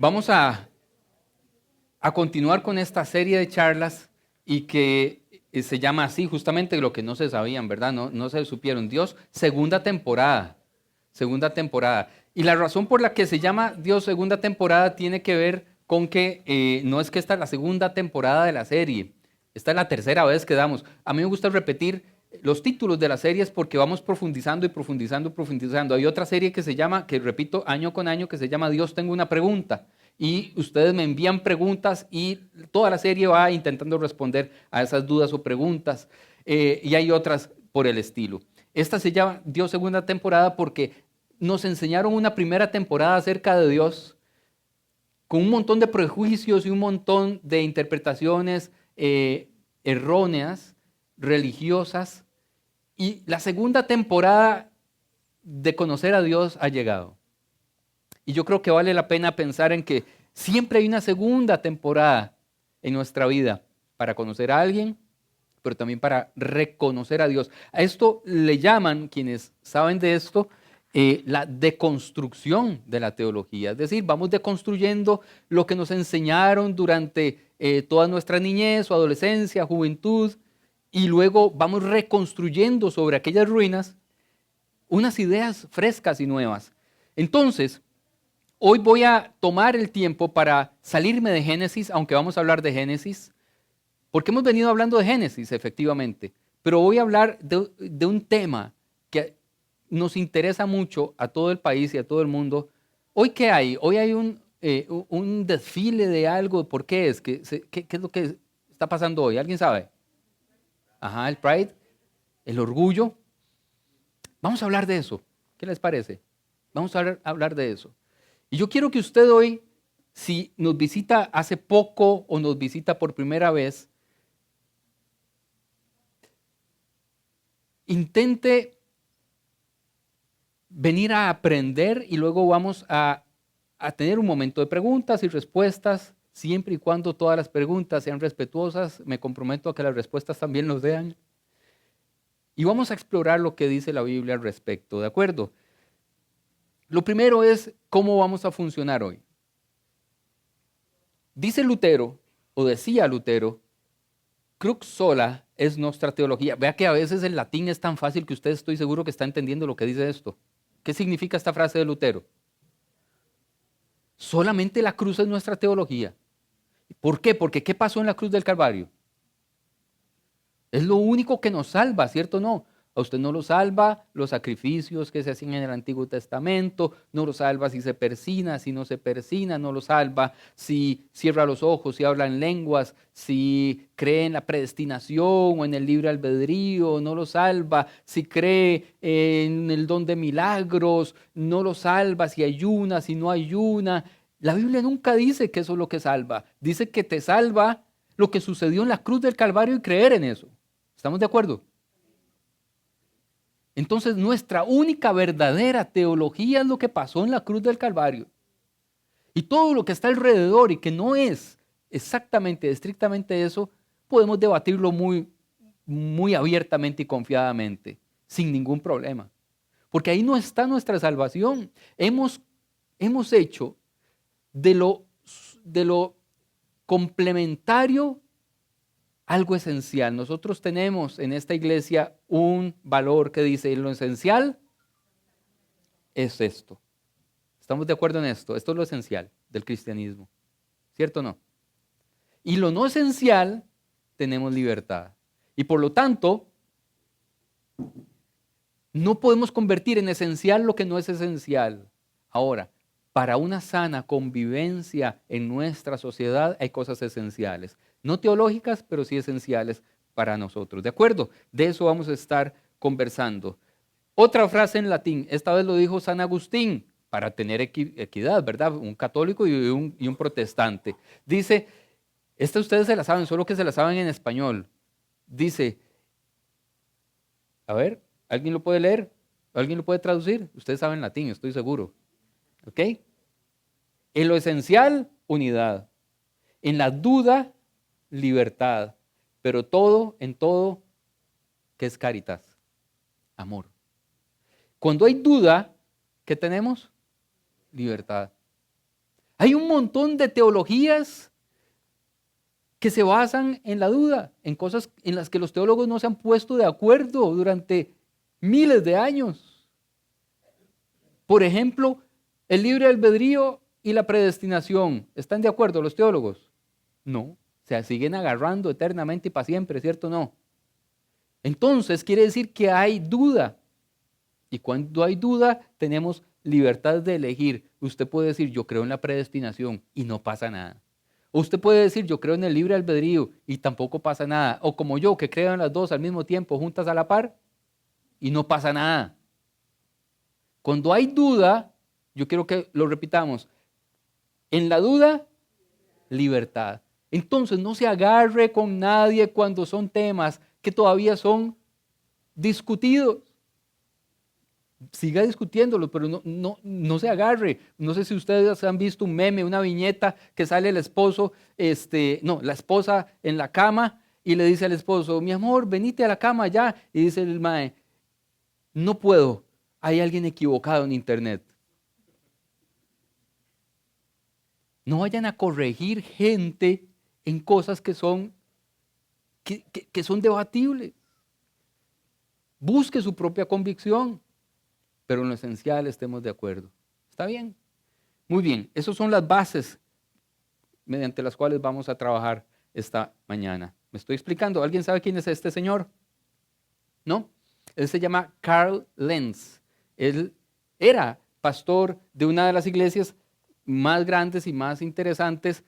Vamos a continuar con esta serie de charlas y que se llama así, justamente lo que no se sabían, ¿verdad? No se supieron. Dios, segunda temporada. Segunda temporada. Y la razón por la que se llama Dios segunda temporada tiene que ver con que no es que esta es la segunda temporada de la serie. Esta es la tercera vez que damos. A mí me gusta repetir los títulos de las series porque vamos profundizando y profundizando y profundizando. Hay otra serie que se llama, que repito año con año, que se llama Dios tengo una pregunta. Y ustedes me envían preguntas y toda la serie va intentando responder a esas dudas o preguntas. Y hay otras por el estilo. Esta se llama Dios segunda temporada porque nos enseñaron una primera temporada acerca de Dios con un montón de prejuicios y un montón de interpretaciones erróneas, religiosas. Y la segunda temporada de conocer a Dios ha llegado. Y yo creo que vale la pena pensar en que siempre hay una segunda temporada en nuestra vida para conocer a alguien, pero también para reconocer a Dios. A esto le llaman, quienes saben de esto, la deconstrucción de la teología. Es decir, vamos deconstruyendo lo que nos enseñaron durante toda nuestra niñez o adolescencia, juventud, y luego vamos reconstruyendo sobre aquellas ruinas unas ideas frescas y nuevas. Entonces, hoy voy a tomar el tiempo para salirme de Génesis, aunque vamos a hablar de Génesis, porque hemos venido hablando de Génesis, efectivamente, pero voy a hablar de un tema que nos interesa mucho a todo el país y a todo el mundo. ¿Hoy qué hay? Hoy hay un desfile de algo. ¿Por qué es? ¿Qué es lo que está pasando hoy? ¿Alguien sabe? Ajá, el Pride, el orgullo. Vamos a hablar de eso. ¿Qué les parece? Vamos a hablar de eso. Y yo quiero que usted hoy, si nos visita hace poco o nos visita por primera vez, intente venir a aprender y luego vamos a tener un momento de preguntas y respuestas, siempre y cuando todas las preguntas sean respetuosas. Me comprometo a que las respuestas también lo sean. Y vamos a explorar lo que dice la Biblia al respecto, ¿de acuerdo? Lo primero es cómo vamos a funcionar hoy. Dice Lutero, o decía Lutero, crux sola es nuestra teología. Vea que a veces el latín es tan fácil que usted estoy seguro que está entendiendo lo que dice esto. ¿Qué significa esta frase de Lutero? Solamente la cruz es nuestra teología. ¿Por qué? Porque ¿qué pasó en la cruz del Calvario? Es lo único que nos salva, ¿cierto o no? A usted no lo salva los sacrificios que se hacían en el Antiguo Testamento, no lo salva si se persina, si no se persina, no lo salva si cierra los ojos, si habla en lenguas, si cree en la predestinación o en el libre albedrío, no lo salva si cree en el don de milagros, no lo salva si ayuna, si no ayuna. La Biblia nunca dice que eso es lo que salva, dice que te salva lo que sucedió en la cruz del Calvario y creer en eso. ¿Estamos de acuerdo? Entonces nuestra única verdadera teología es lo que pasó en la cruz del Calvario. Y todo lo que está alrededor y que no es exactamente, estrictamente eso, podemos debatirlo muy abiertamente y confiadamente, sin ningún problema. Porque ahí no está nuestra salvación. Hemos hecho de lo complementario algo esencial. Nosotros tenemos en esta iglesia un valor que dice, lo esencial es esto. ¿Estamos de acuerdo en esto? Esto es lo esencial del cristianismo. ¿Cierto o no? Y lo no esencial, tenemos libertad. Y por lo tanto, no podemos convertir en esencial lo que no es esencial. Ahora, para una sana convivencia en nuestra sociedad hay cosas esenciales. No teológicas, pero sí esenciales para nosotros. ¿De acuerdo? De eso vamos a estar conversando. Otra frase en latín, esta vez lo dijo San Agustín, para tener equidad, ¿verdad? Un católico y un protestante. Dice, esta ustedes se la saben, solo que se la saben en español. Dice, a ver, ¿alguien lo puede leer? ¿Alguien lo puede traducir? Ustedes saben latín, estoy seguro. ¿Ok? En lo esencial, unidad. En la duda, libertad. Pero todo, en todo, ¿qué es caritas? Amor. Cuando hay duda, ¿qué tenemos? Libertad. Hay un montón de teologías que se basan en la duda, en cosas en las que los teólogos no se han puesto de acuerdo durante miles de años. Por ejemplo, el libre albedrío y la predestinación. ¿Están de acuerdo los teólogos? No, se siguen agarrando eternamente y para siempre, ¿cierto o no? Entonces quiere decir que hay duda. Y cuando hay duda, tenemos libertad de elegir. Usted puede decir, yo creo en la predestinación y no pasa nada. O usted puede decir, yo creo en el libre albedrío y tampoco pasa nada. O como yo, que creo en las dos al mismo tiempo, juntas a la par, y no pasa nada. Cuando hay duda, yo quiero que lo repitamos. En la duda, libertad. Entonces no se agarre con nadie cuando son temas que todavía son discutidos. Siga discutiéndolo, pero no se agarre. No sé si ustedes han visto un meme, una viñeta que sale el esposo, la esposa en la cama y le dice al esposo, mi amor, venite a la cama ya. Y dice el mae, no puedo, hay alguien equivocado en internet. No vayan a corregir gente en cosas que son debatibles. Busque su propia convicción, pero en lo esencial estemos de acuerdo. ¿Está bien? Muy bien, esas son las bases mediante las cuales vamos a trabajar esta mañana. ¿Me estoy explicando? ¿Alguien sabe quién es este señor? ¿No? Él se llama Carl Lenz. Él era pastor de una de las iglesias más grandes y más interesantes,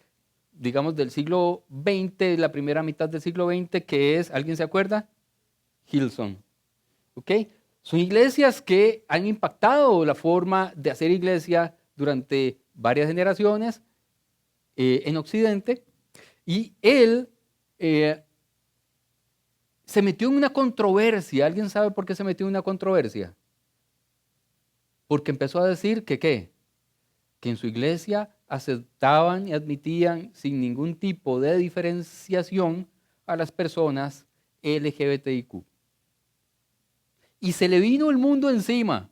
digamos, del siglo XX, la primera mitad del siglo XX, que es, ¿alguien se acuerda? Hillsong. ¿Ok? Son iglesias que han impactado la forma de hacer iglesia durante varias generaciones en Occidente. Y él se metió en una controversia. ¿Alguien sabe por qué se metió en una controversia? Porque empezó a decir que ¿qué? Que en su iglesia aceptaban y admitían sin ningún tipo de diferenciación a las personas LGBTIQ. Y se le vino el mundo encima.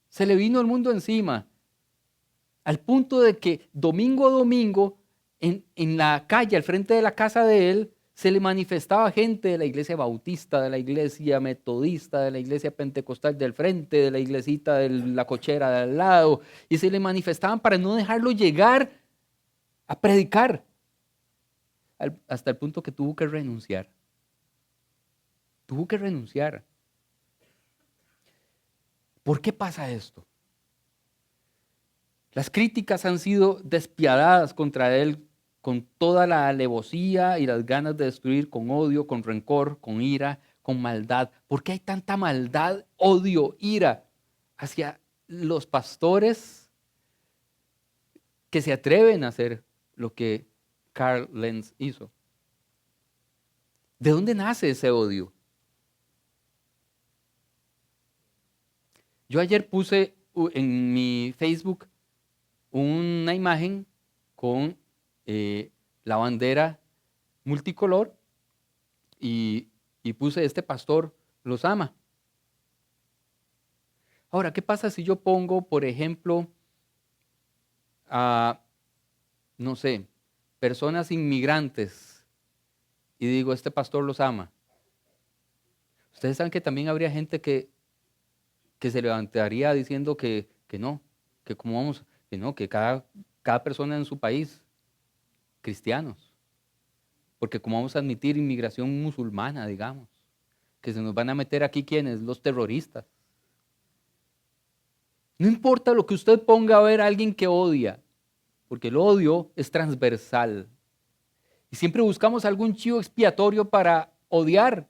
Se le vino el mundo encima. Al punto de que domingo a domingo, en la calle, al frente de la casa de él, se le manifestaba gente de la iglesia bautista, de la iglesia metodista, de la iglesia pentecostal del frente, de la iglesita de la cochera de al lado. Y se le manifestaban para no dejarlo llegar a predicar. Hasta el punto que tuvo que renunciar. Tuvo que renunciar. ¿Por qué pasa esto? Las críticas han sido despiadadas contra él con toda la alevosía y las ganas de destruir, con odio, con rencor, con ira, con maldad. ¿Por qué hay tanta maldad, odio, ira hacia los pastores que se atreven a hacer lo que Carl Lenz hizo? ¿De dónde nace ese odio? Yo ayer puse en mi Facebook una imagen con la bandera multicolor y puse este pastor los ama. Ahora, ¿qué pasa si yo pongo, por ejemplo, a, no sé, personas inmigrantes y digo, este pastor los ama? Ustedes saben que también habría gente que se levantaría diciendo que no, que cómo vamos, que no, que cada persona en su país, cristianos, porque cómo vamos a admitir inmigración musulmana, digamos, que se nos van a meter aquí ¿quiénes? Los terroristas. No importa lo que usted ponga a ver a alguien que odia, porque el odio es transversal. Y siempre buscamos algún chivo expiatorio para odiar.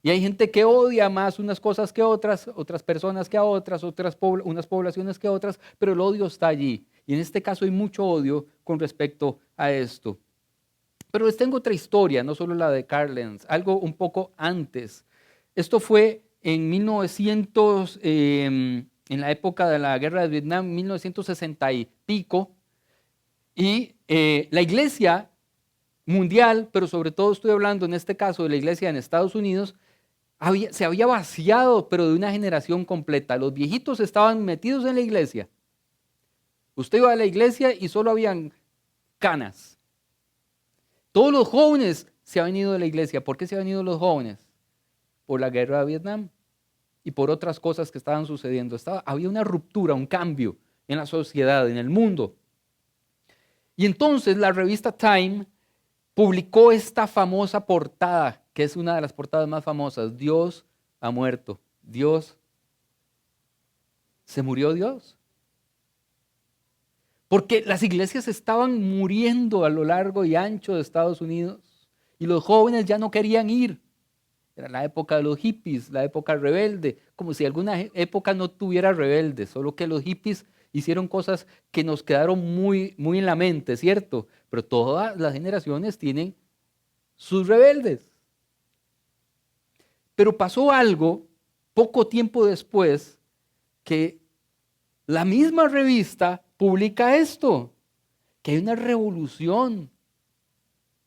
Y hay gente que odia más unas cosas que otras personas que a otras, unas poblaciones que otras, pero el odio está allí. Y en este caso hay mucho odio con respecto a esto. Pero les tengo otra historia, no solo la de Carl Lenz, algo un poco antes. Esto fue en 1900, en la época de la guerra de Vietnam, 1960 y pico, y la iglesia mundial, pero sobre todo estoy hablando en este caso de la iglesia en Estados Unidos, se había vaciado, pero de una generación completa. Los viejitos estaban metidos en la iglesia Usted iba a la iglesia y solo habían canas. Todos los jóvenes se han venido de la iglesia. ¿Por qué se han venido los jóvenes? Por la guerra de Vietnam y por otras cosas que estaban sucediendo. Había una ruptura, un cambio en la sociedad, en el mundo. Y entonces la revista Time publicó esta famosa portada, que es una de las portadas más famosas. Dios ha muerto. Se murió Dios. Porque las iglesias estaban muriendo a lo largo y ancho de Estados Unidos y los jóvenes ya no querían ir. Era la época de los hippies, la época rebelde, como si alguna época no tuviera rebeldes, solo que los hippies hicieron cosas que nos quedaron muy, muy en la mente, ¿cierto? Pero todas las generaciones tienen sus rebeldes. Pero pasó algo poco tiempo después que la misma revista publica esto, que hay una revolución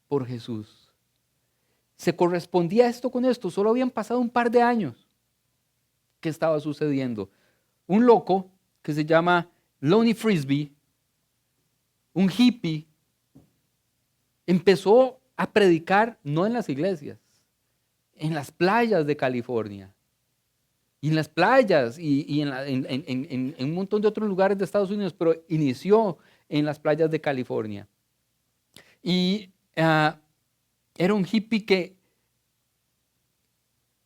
por Jesús. Se correspondía esto con esto, solo habían pasado un par de años. ¿Qué estaba sucediendo? Un loco que se llama Lonnie Frisbee, un hippie, empezó a predicar no en las iglesias, en las playas de California. Y en las playas y en un montón de otros lugares de Estados Unidos, pero inició en las playas de California. Y era un hippie que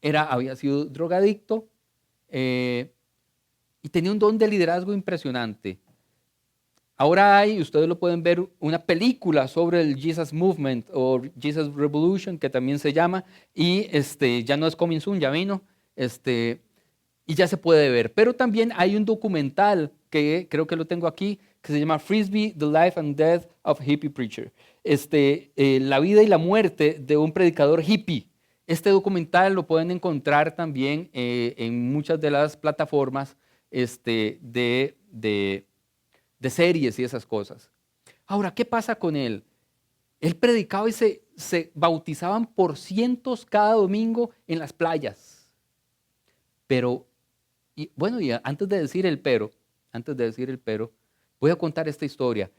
había sido drogadicto y tenía un don de liderazgo impresionante. Ahora ustedes lo pueden ver, una película sobre el Jesus Movement o Jesus Revolution, que también se llama, y ya no es coming soon, ya vino, y ya se puede ver. Pero también hay un documental que creo que lo tengo aquí, que se llama Frisbee, The Life and Death of a Hippie Preacher. La vida y la muerte de un predicador hippie. Este documental lo pueden encontrar también en muchas de las plataformas de series y esas cosas. Ahora, ¿qué pasa con él? Él predicaba y se bautizaban por cientos cada domingo en las playas. Pero, antes de decir el pero, voy a contar esta historia.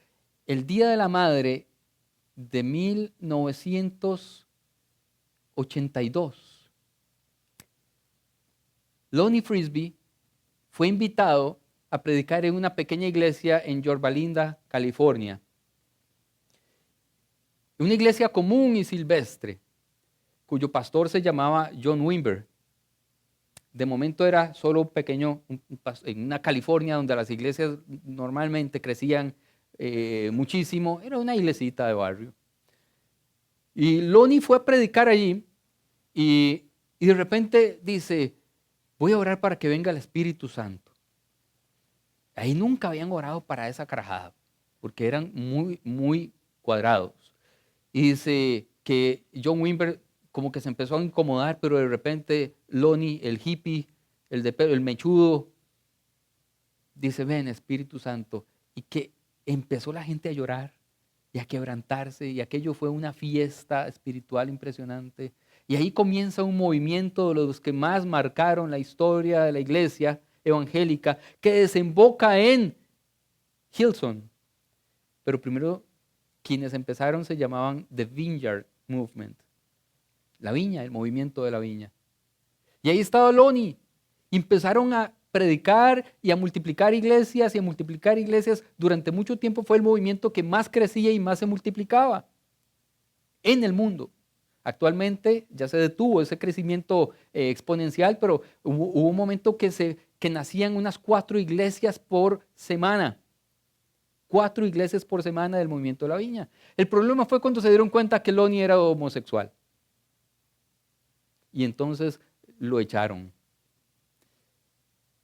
El Día de la Madre de 1982, Lonnie Frisbee fue invitado a predicar en una pequeña iglesia en Yorba Linda, California. Una iglesia común y silvestre, cuyo pastor se llamaba John Wimber. De momento era solo un pequeño, en una California donde las iglesias normalmente crecían muchísimo, era una iglesita de barrio. Y Lonnie fue a predicar allí y de repente dice, voy a orar para que venga el Espíritu Santo. Ahí nunca habían orado para esa carajada, porque eran muy, muy cuadrados. Y dice que John Wimber como que se empezó a incomodar, pero de repente Lonnie, el hippie, el mechudo, dice, ven Espíritu Santo. Y que empezó la gente a llorar y a quebrantarse, y aquello fue una fiesta espiritual impresionante. Y ahí comienza un movimiento de los que más marcaron la historia de la iglesia evangélica, que desemboca en Hillsong. Pero primero, quienes empezaron se llamaban The Vineyard Movement. La viña, el movimiento de la viña. Y ahí estaba Lonnie. Empezaron a predicar y a multiplicar iglesias y a multiplicar iglesias. Durante mucho tiempo fue el movimiento que más crecía y más se multiplicaba en el mundo. Actualmente ya se detuvo ese crecimiento exponencial, pero hubo un momento que nacían unas 4 iglesias por semana. 4 iglesias por semana del movimiento de la viña. El problema fue cuando se dieron cuenta que Lonnie era homosexual. Y entonces lo echaron.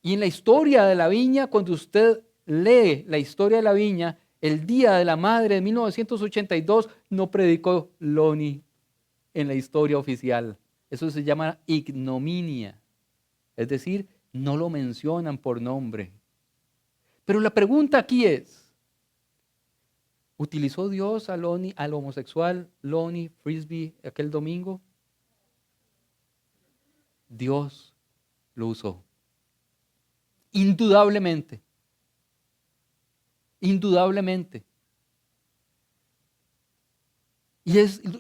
Y en la historia de la viña, cuando usted lee la historia de la viña, el Día de la Madre de 1982 no predicó Lonnie en la historia oficial. Eso se llama ignominia. Es decir, no lo mencionan por nombre. Pero la pregunta aquí es, ¿utilizó Dios al homosexual Lonnie Frisbee aquel domingo? Dios lo usó. Indudablemente. indudablemente. Y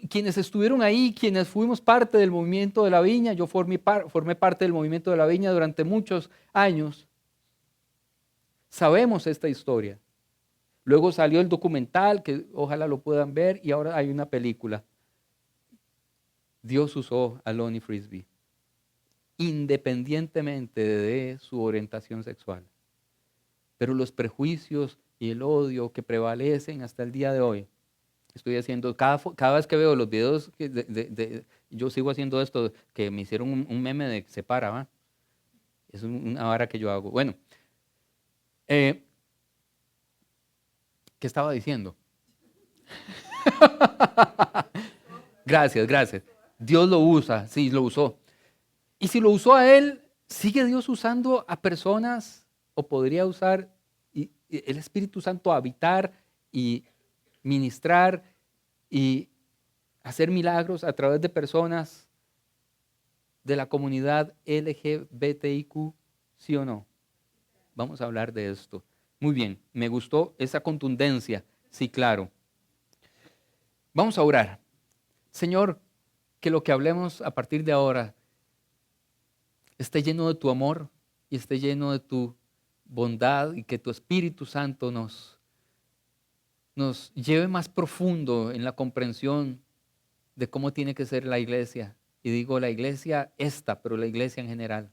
quienes estuvieron ahí, quienes fuimos parte del movimiento de la viña, yo formé parte del movimiento de la viña durante muchos años, sabemos esta historia. Luego salió el documental, que ojalá lo puedan ver, y ahora hay una película. Dios usó a Lonnie Frisbee, independientemente de su orientación sexual. Pero los prejuicios y el odio que prevalecen hasta el día de hoy, estoy haciendo, cada vez que veo los videos, yo sigo haciendo esto, que me hicieron un meme de que se para, ¿va? Es una vara que yo hago. Bueno, ¿qué estaba diciendo? Gracias. Dios lo usa, sí, lo usó. Y si lo usó a él, ¿sigue Dios usando a personas o podría usar el Espíritu Santo a habitar y ministrar y hacer milagros a través de personas de la comunidad LGBTIQ, sí o no? Vamos a hablar de esto. Muy bien, me gustó esa contundencia, sí, claro. Vamos a orar. Señor, que lo que hablemos a partir de ahora esté lleno de tu amor y esté lleno de tu bondad y que tu Espíritu Santo nos lleve más profundo en la comprensión de cómo tiene que ser la iglesia. Y digo la iglesia esta, pero la iglesia en general.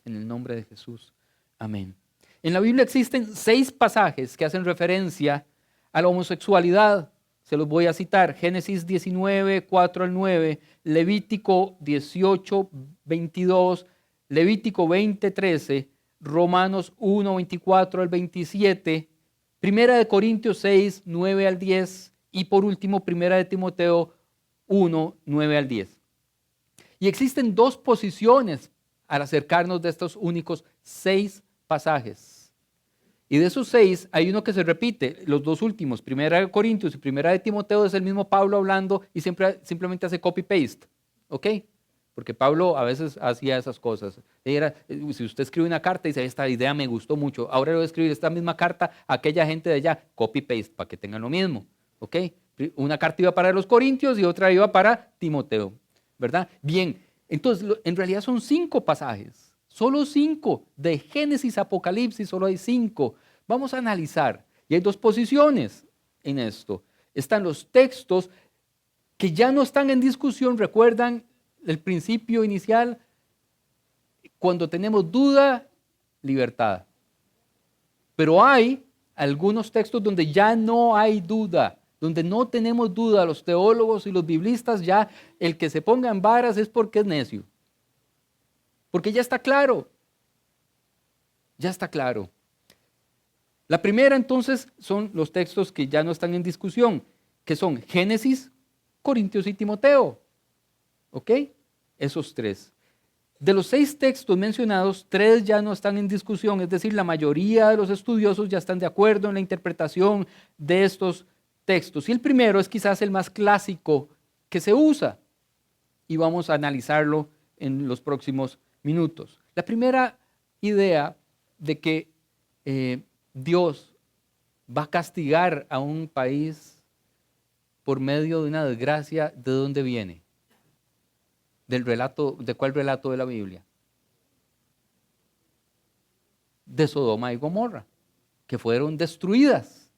En el nombre de Jesús. Amén. En la Biblia existen 6 pasajes que hacen referencia a la homosexualidad. Se los voy a citar. Génesis 19, 4 al 9, Levítico 18, 22, Levítico 20, 13, Romanos 1, 24 al 27, Primera de Corintios 6, 9 al 10 y por último Primera de Timoteo 1, 9 al 10. Y existen 2 posiciones al acercarnos de estos únicos 6 pasajes. Y de esos 6 hay uno que se repite, los 2 últimos, Primera de Corintios y Primera de Timoteo, es el mismo Pablo hablando y simplemente hace copy-paste, ¿ok? Porque Pablo a veces hacía esas cosas. Si usted escribe una carta y dice, esta idea me gustó mucho, ahora le voy a escribir esta misma carta a aquella gente de allá, copy-paste, para que tengan lo mismo, ¿ok? Una carta iba para los Corintios y otra iba para Timoteo, ¿verdad? Bien, entonces en realidad son 5 pasajes. Solo 5, de Génesis a Apocalipsis solo hay 5. Vamos a analizar, y hay 2 posiciones en esto. Están los textos que ya no están en discusión, recuerdan el principio inicial, cuando tenemos duda, libertad. Pero hay algunos textos donde ya no hay duda, donde no tenemos duda, los teólogos y los biblistas ya, el que se ponga en varas es porque es necio. Porque ya está claro. Ya está claro. La primera entonces son los textos que ya no están en discusión, que son Génesis, Corintios y Timoteo. ¿Ok? Esos 3. De los 6 textos mencionados, 3 ya no están en discusión, es decir, la mayoría de los estudiosos ya están de acuerdo en la interpretación de estos textos. Y el primero es quizás el más clásico que se usa y vamos a analizarlo en los próximos minutos. La primera idea de que Dios va a castigar a un país por medio de una desgracia, ¿de dónde viene? Del relato, ¿de cuál relato de la Biblia? De Sodoma y Gomorra, que fueron destruidas.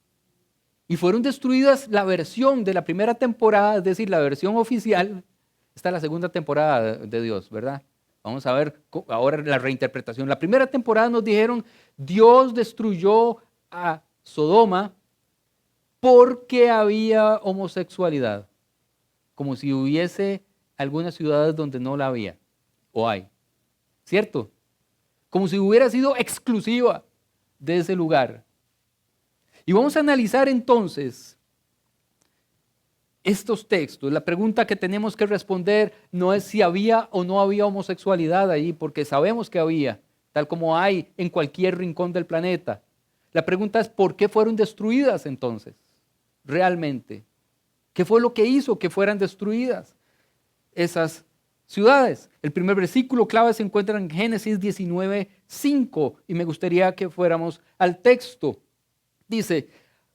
Y fueron destruidas la versión de la primera temporada, es decir, la versión oficial. Esta es la segunda temporada de Dios, ¿verdad? Vamos a ver ahora la reinterpretación. La primera temporada nos dijeron, Dios destruyó a Sodoma porque había homosexualidad. Como si hubiese algunas ciudades donde no la había, o hay. ¿Cierto? Como si hubiera sido exclusiva de ese lugar. Y vamos a analizar entonces estos textos. La pregunta que tenemos que responder no es si había o no había homosexualidad ahí, porque sabemos que había, tal como hay en cualquier rincón del planeta. La pregunta es ¿por qué fueron destruidas entonces? Realmente. ¿Qué fue lo que hizo que fueran destruidas esas ciudades? El primer versículo clave se encuentra en Génesis 19:5 y me gustaría que fuéramos al texto. Dice,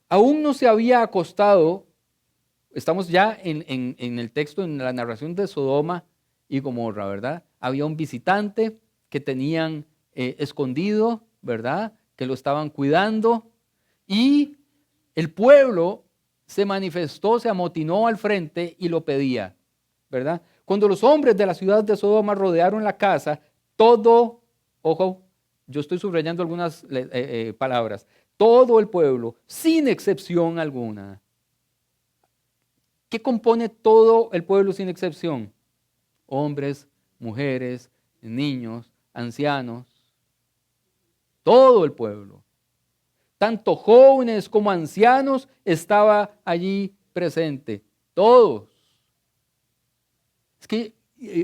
Aún no se había acostado, estamos ya en el texto, en la narración de Sodoma y Gomorra, ¿verdad? Había un visitante que tenían escondido, ¿verdad? Que lo estaban cuidando y el pueblo se manifestó, se amotinó al frente y lo pedía, ¿verdad? Cuando los hombres de la ciudad de Sodoma rodearon la casa, todo, ojo, yo estoy subrayando algunas palabras, todo el pueblo, sin excepción alguna. ¿Qué compone todo el pueblo sin excepción? Hombres, mujeres, niños, ancianos, todo el pueblo. Tanto jóvenes como ancianos estaba allí presente, todos. Es que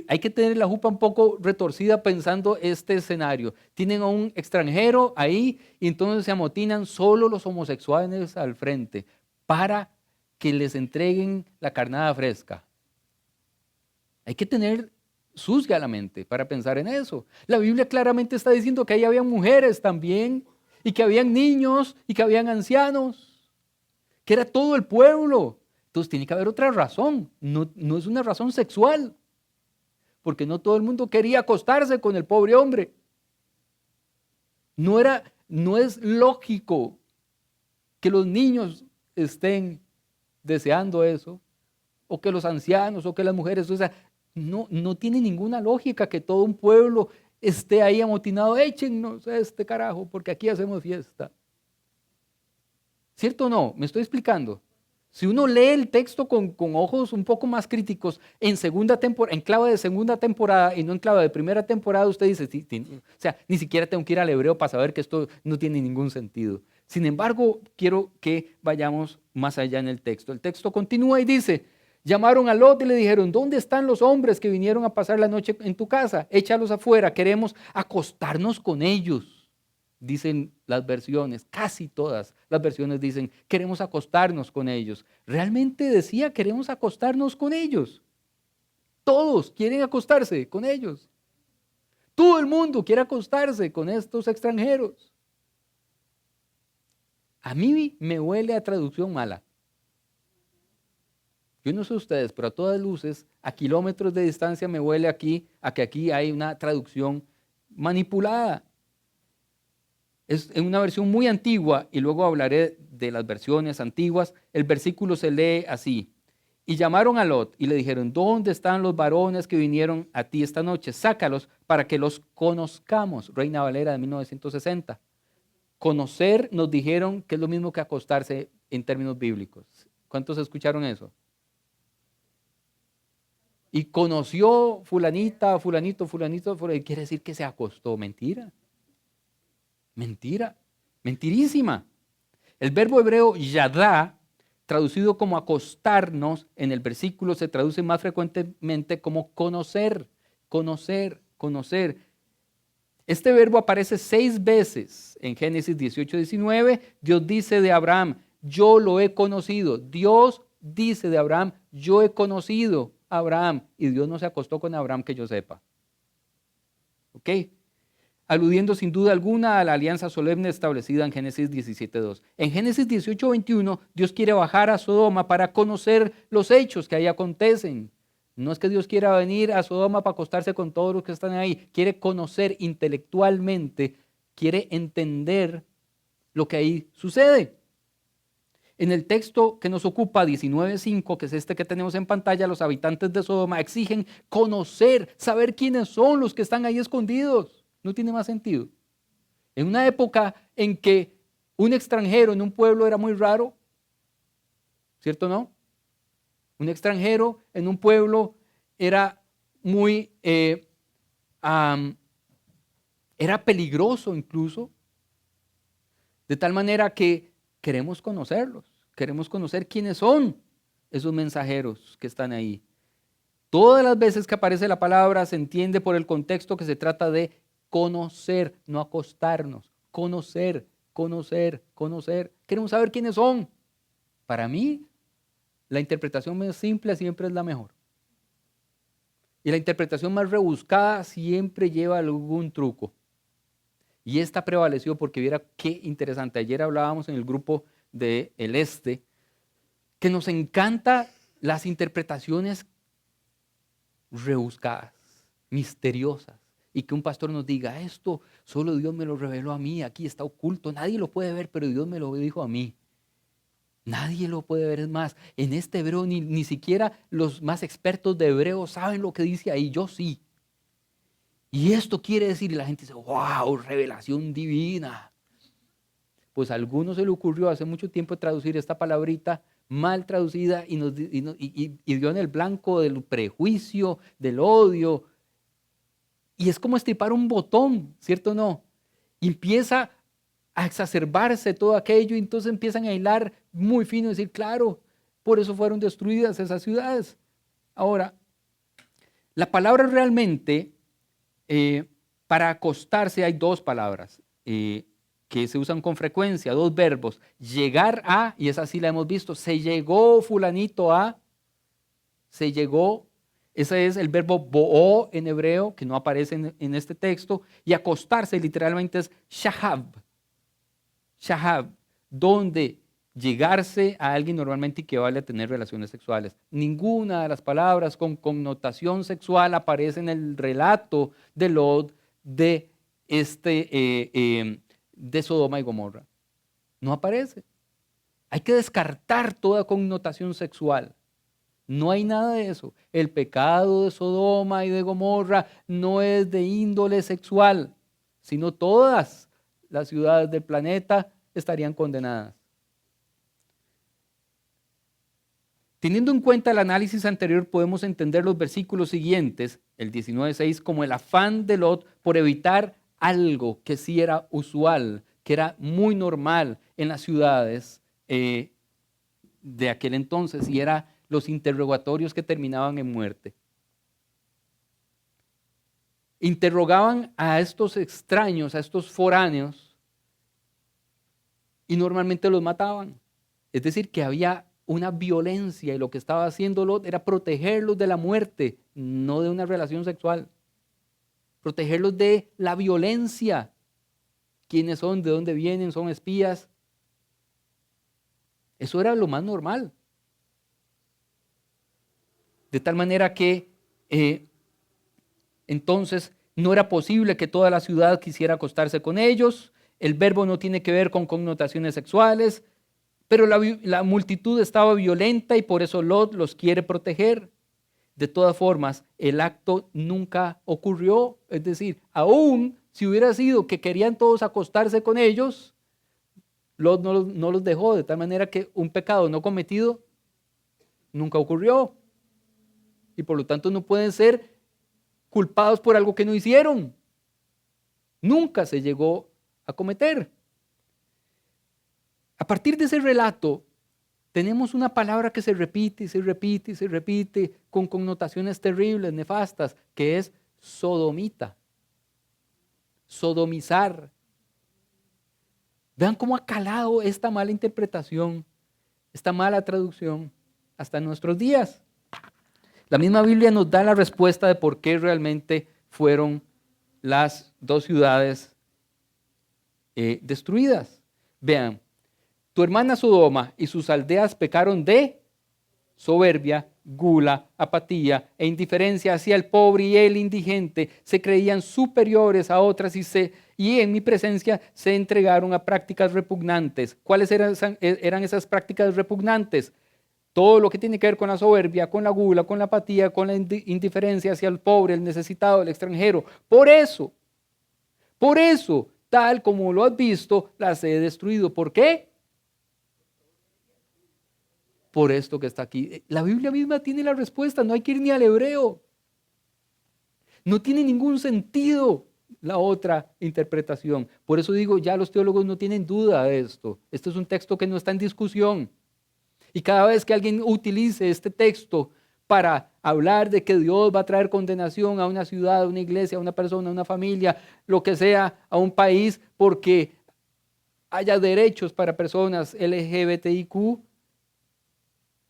hay que tener la jupa un poco retorcida pensando este escenario. Tienen a un extranjero ahí y entonces se amotinan solo los homosexuales al frente para que les entreguen la carnada fresca. Hay que tener sucia la mente para pensar en eso. La Biblia claramente está diciendo que ahí había mujeres también, y que habían niños, y que habían ancianos, que era todo el pueblo. Entonces tiene que haber otra razón, no es una razón sexual, porque no todo el mundo quería acostarse con el pobre hombre. No es lógico que los niños estén deseando eso, o que los ancianos, o que las mujeres, o sea, no tiene ninguna lógica que todo un pueblo esté ahí amotinado. Échennos este carajo, porque aquí hacemos fiesta. ¿Cierto o no? ¿Me estoy explicando? Si uno lee el texto con ojos un poco más críticos, en clave de segunda temporada y no en clave de primera temporada, usted dice, o sea, ni siquiera tengo que ir al hebreo para saber que esto no tiene ningún sentido. Sin embargo, quiero que vayamos más allá en el texto. El texto continúa y dice, llamaron a Lot y le dijeron, ¿dónde están los hombres que vinieron a pasar la noche en tu casa? Échalos afuera, queremos acostarnos con ellos. Dicen las versiones, casi todas las versiones dicen, queremos acostarnos con ellos. ¿Realmente decía queremos acostarnos con ellos? Todos quieren acostarse con ellos. Todo el mundo quiere acostarse con estos extranjeros. A mí me huele a traducción mala. Yo no sé ustedes, pero a todas luces, a kilómetros de distancia me huele a que aquí hay una traducción manipulada. Es en una versión muy antigua y luego hablaré de las versiones antiguas. El versículo se lee así. Y llamaron a Lot y le dijeron, ¿dónde están los varones que vinieron a ti esta noche? Sácalos para que los conozcamos. Reina Valera de 1960. Conocer, nos dijeron que es lo mismo que acostarse en términos bíblicos. ¿Cuántos escucharon eso? Y conoció fulanita, fulanito, quiere decir que se acostó. Mentira. Mentira, mentirísima. El verbo hebreo yadá, traducido como acostarnos, en el versículo se traduce más frecuentemente como conocer, conocer, conocer. Este verbo aparece 6 veces en Génesis 18-19. Dios dice de Abraham, yo lo he conocido. Dios dice de Abraham, yo he conocido a Abraham. Y Dios no se acostó con Abraham que yo sepa. ¿Ok? Aludiendo sin duda alguna a la alianza solemne establecida en Génesis 17:2. En Génesis 18:21, Dios quiere bajar a Sodoma para conocer los hechos que ahí acontecen. No es que Dios quiera venir a Sodoma para acostarse con todos los que están ahí, quiere conocer intelectualmente, quiere entender lo que ahí sucede. En el texto que nos ocupa, 19:5, que es este que tenemos en pantalla, los habitantes de Sodoma exigen conocer, saber quiénes son los que están ahí escondidos. No tiene más sentido. En una época en que un extranjero en un pueblo era muy raro, ¿cierto o no? Un extranjero en un pueblo era muy, era peligroso incluso, de tal manera que queremos conocerlos, queremos conocer quiénes son esos mensajeros que están ahí. Todas las veces que aparece la palabra se entiende por el contexto que se trata de conocer, no acostarnos. Conocer, conocer, conocer. Queremos saber quiénes son. Para mí, la interpretación más simple siempre es la mejor. Y la interpretación más rebuscada siempre lleva algún truco. Y esta prevaleció porque viera qué interesante. Ayer hablábamos en el grupo del este, que nos encanta las interpretaciones rebuscadas, misteriosas, y que un pastor nos diga, esto solo Dios me lo reveló a mí, aquí está oculto, nadie lo puede ver, pero Dios me lo dijo a mí. Nadie lo puede ver. Es más, en este hebreo ni siquiera los más expertos de hebreo saben lo que dice ahí, yo sí. Y esto quiere decir, y la gente dice, wow, revelación divina. Pues a algunos se le ocurrió hace mucho tiempo traducir esta palabrita mal traducida y dio en el blanco del prejuicio, del odio. Y es como estripar un botón, ¿cierto o no? Y empieza a exacerbarse todo aquello y entonces empiezan a hilar muy fino y decir, claro, por eso fueron destruidas esas ciudades. Ahora, la palabra realmente, para acostarse hay dos palabras que se usan con frecuencia, dos verbos. Llegar a, y esa sí la hemos visto, se llegó fulanito a, se llegó, ese es el verbo bo'o en hebreo, que no aparece en este texto, y acostarse literalmente es shahab. Shahab, donde llegarse a alguien normalmente equivale a tener relaciones sexuales. Ninguna de las palabras con connotación sexual aparece en el relato de Lot de Sodoma y Gomorra. No aparece. Hay que descartar toda connotación sexual. No hay nada de eso. El pecado de Sodoma y de Gomorra no es de índole sexual, sino todas las ciudades del planeta estarían condenadas. Teniendo en cuenta el análisis anterior, podemos entender los versículos siguientes, el 19:6, como el afán de Lot por evitar algo que sí era usual, que era muy normal en las ciudades de aquel entonces, y era los interrogatorios que terminaban en muerte. Interrogaban a estos extraños, a estos foráneos, y normalmente los mataban. Es decir, que había una violencia y lo que estaba haciendo Lot era protegerlos de la muerte, no de una relación sexual. Protegerlos de la violencia. ¿Quiénes son? ¿De dónde vienen? ¿Son espías? Eso era lo más normal. De tal manera que entonces no era posible que toda la ciudad quisiera acostarse con ellos. El verbo no tiene que ver con connotaciones sexuales, pero la multitud estaba violenta y por eso Lot los quiere proteger. De todas formas, el acto nunca ocurrió. Es decir, aún si hubiera sido que querían todos acostarse con ellos, Lot no los dejó, de tal manera que un pecado no cometido nunca ocurrió. Y por lo tanto no pueden ser culpados por algo que no hicieron. Nunca se llegó a cometer. A partir de ese relato, tenemos una palabra que se repite y se repite y se repite con connotaciones terribles, nefastas, que es sodomita. Sodomizar. Vean cómo ha calado esta mala interpretación, esta mala traducción hasta nuestros días. La misma Biblia nos da la respuesta de por qué realmente fueron las dos ciudades destruidas. Vean, tu hermana Sodoma y sus aldeas pecaron de soberbia, gula, apatía e indiferencia hacia el pobre y el indigente. Se creían superiores a otras y en mi presencia se entregaron a prácticas repugnantes. ¿Cuáles eran esas prácticas repugnantes? Todo lo que tiene que ver con la soberbia, con la gula, con la apatía, con la indiferencia hacia el pobre, el necesitado, el extranjero. Por eso, tal como lo has visto, las he destruido. ¿Por qué? Por esto que está aquí. La Biblia misma tiene la respuesta, no hay que ir ni al hebreo. No tiene ningún sentido la otra interpretación. Por eso digo, ya los teólogos no tienen duda de esto. Este es un texto que no está en discusión. Y cada vez que alguien utilice este texto para hablar de que Dios va a traer condenación a una ciudad, a una iglesia, a una persona, a una familia, lo que sea, a un país, porque haya derechos para personas LGBTIQ,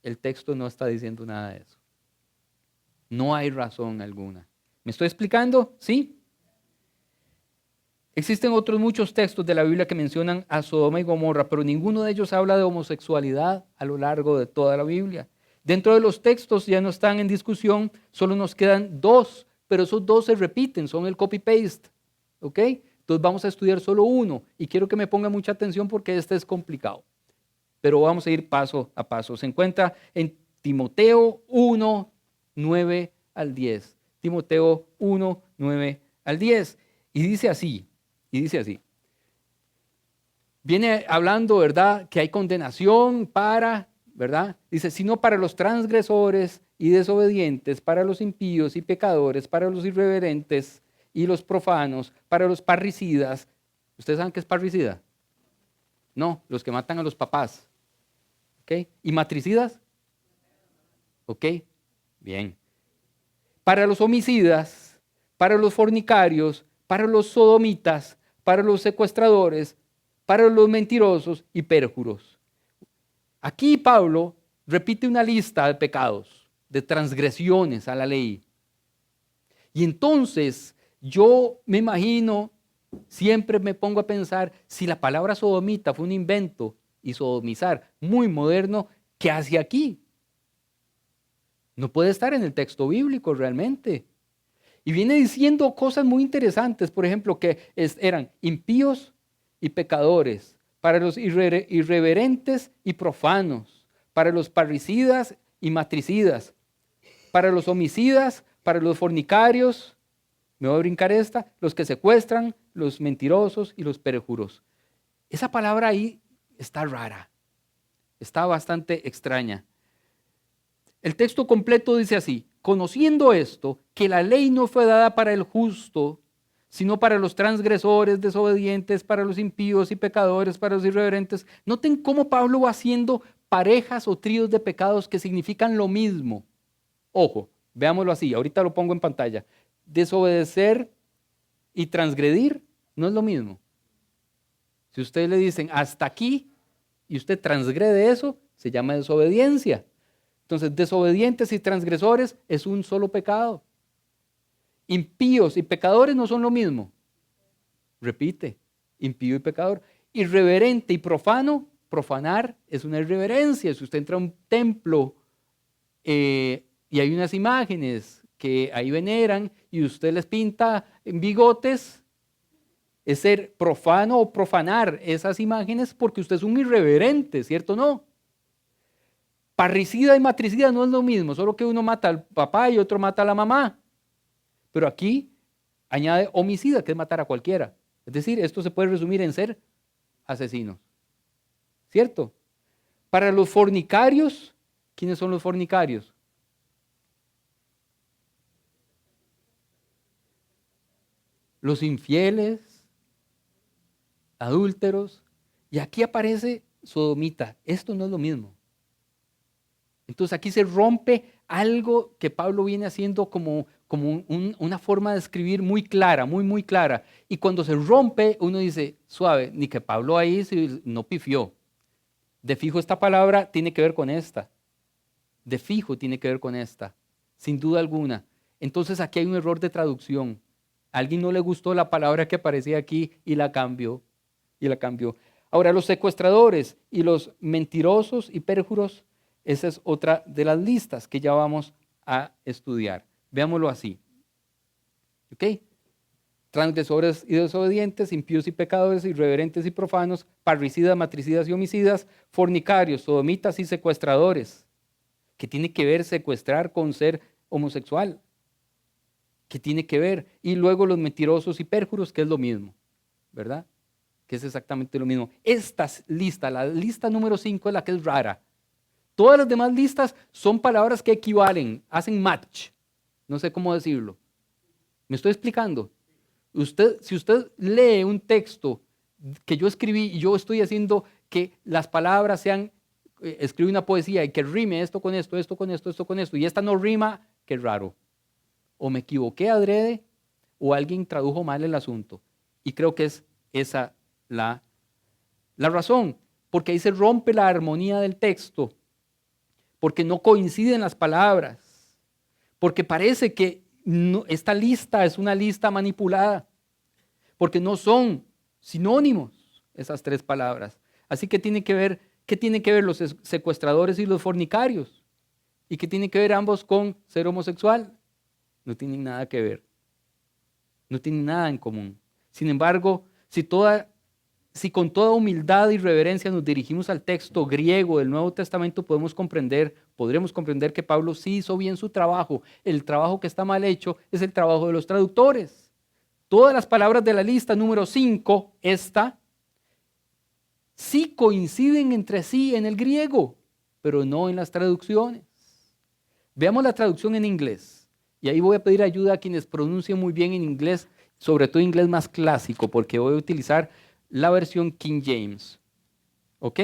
el texto no está diciendo nada de eso. No hay razón alguna. ¿Me estoy explicando? ¿Sí? Existen otros muchos textos de la Biblia que mencionan a Sodoma y Gomorra, pero ninguno de ellos habla de homosexualidad a lo largo de toda la Biblia. Dentro de los textos ya no están en discusión, solo nos quedan dos, pero esos dos se repiten, son el copy-paste. ¿Ok? Entonces vamos a estudiar solo uno y quiero que me ponga mucha atención porque este es complicado. Pero vamos a ir paso a paso. Se encuentra en Timoteo 1, 9 al 10. Timoteo 1, 9 al 10. Y dice así. Viene hablando, ¿verdad?, que hay condenación para, ¿verdad? Dice, sino para los transgresores y desobedientes, para los impíos y pecadores, para los irreverentes y los profanos, para los parricidas. ¿Ustedes saben qué es parricida? No, los que matan a los papás. ¿Ok? ¿Y matricidas? ¿Ok? Bien. Para los homicidas, para los fornicarios, para los sodomitas, para los secuestradores, para los mentirosos y pérjuros. Aquí Pablo repite una lista de pecados, de transgresiones a la ley. Y entonces yo me imagino, siempre me pongo a pensar, si la palabra sodomita fue un invento y sodomizar muy moderno, ¿qué hace aquí? No puede estar en el texto bíblico realmente. Y viene diciendo cosas muy interesantes, por ejemplo, que eran impíos y pecadores, para los irreverentes y profanos, para los parricidas y matricidas, para los homicidas, para los fornicarios, me voy a brincar esta, los que secuestran, los mentirosos y los perjuros. Esa palabra ahí está rara, está bastante extraña. El texto completo dice así: conociendo esto, que la ley no fue dada para el justo, sino para los transgresores, desobedientes, para los impíos y pecadores, para los irreverentes. Noten cómo Pablo va haciendo parejas o tríos de pecados que significan lo mismo. Ojo, veámoslo así, ahorita lo pongo en pantalla. Desobedecer y transgredir no es lo mismo. Si ustedes le dicen hasta aquí y usted transgrede eso, se llama desobediencia. Entonces, desobedientes y transgresores es un solo pecado. Impíos y pecadores no son lo mismo. Repite, impío y pecador. Irreverente y profano, profanar es una irreverencia. Si usted entra a un templo y hay unas imágenes que ahí veneran y usted les pinta en bigotes, es ser profano o profanar esas imágenes porque usted es un irreverente, ¿cierto o no? Parricida y matricida no es lo mismo, solo que uno mata al papá y otro mata a la mamá. Pero aquí añade homicida, que es matar a cualquiera. Es decir, esto se puede resumir en ser asesinos. ¿Cierto? Para los fornicarios, ¿quiénes son los fornicarios? Los infieles, adúlteros. Y aquí aparece sodomita. Esto no es lo mismo. Entonces aquí se rompe algo que Pablo viene haciendo como una forma de escribir muy clara, muy clara. Y cuando se rompe, uno dice, suave, ni que Pablo ahí no pifió. De fijo esta palabra tiene que ver con esta. De fijo tiene que ver con esta, sin duda alguna. Entonces aquí hay un error de traducción. A alguien no le gustó la palabra que aparecía aquí y la cambió. Ahora, los secuestradores y los mentirosos y perjuros, esa es otra de las listas que ya vamos a estudiar. Veámoslo así. ¿Ok? Transgresores y desobedientes, impíos y pecadores, irreverentes y profanos, parricidas, matricidas y homicidas, fornicarios, sodomitas y secuestradores. ¿Qué tiene que ver secuestrar con ser homosexual? ¿Qué tiene que ver? Y luego los mentirosos y perjuros, que es lo mismo, ¿verdad? Que es exactamente lo mismo. Esta lista, la lista número 5 es la que es rara. Todas las demás listas son palabras que equivalen, hacen match. No sé cómo decirlo. ¿Me estoy explicando? Si usted lee un texto que yo escribí y yo estoy haciendo que las palabras sean, escribí una poesía y que rime esto con esto, esto con esto, esto con esto, y esta no rima, qué raro. O me equivoqué adrede o alguien tradujo mal el asunto. Y creo que es esa la razón, porque ahí se rompe la armonía del texto. Porque no coinciden las palabras, porque parece que esta lista es una lista manipulada, porque no son sinónimos esas tres palabras. Así que ¿qué tienen que ver los secuestradores y los fornicarios? ¿Y qué tienen que ver ambos con ser homosexual? No tienen nada que ver. No tienen nada en común. Sin embargo, si con toda humildad y reverencia nos dirigimos al texto griego del Nuevo Testamento, podremos comprender que Pablo sí hizo bien su trabajo. El trabajo que está mal hecho es el trabajo de los traductores. Todas las palabras de la lista número 5, esta, sí coinciden entre sí en el griego, pero no en las traducciones. Veamos la traducción en inglés. Y ahí voy a pedir ayuda a quienes pronuncien muy bien en inglés, sobre todo inglés más clásico, porque voy a utilizar la versión King James. ¿Ok?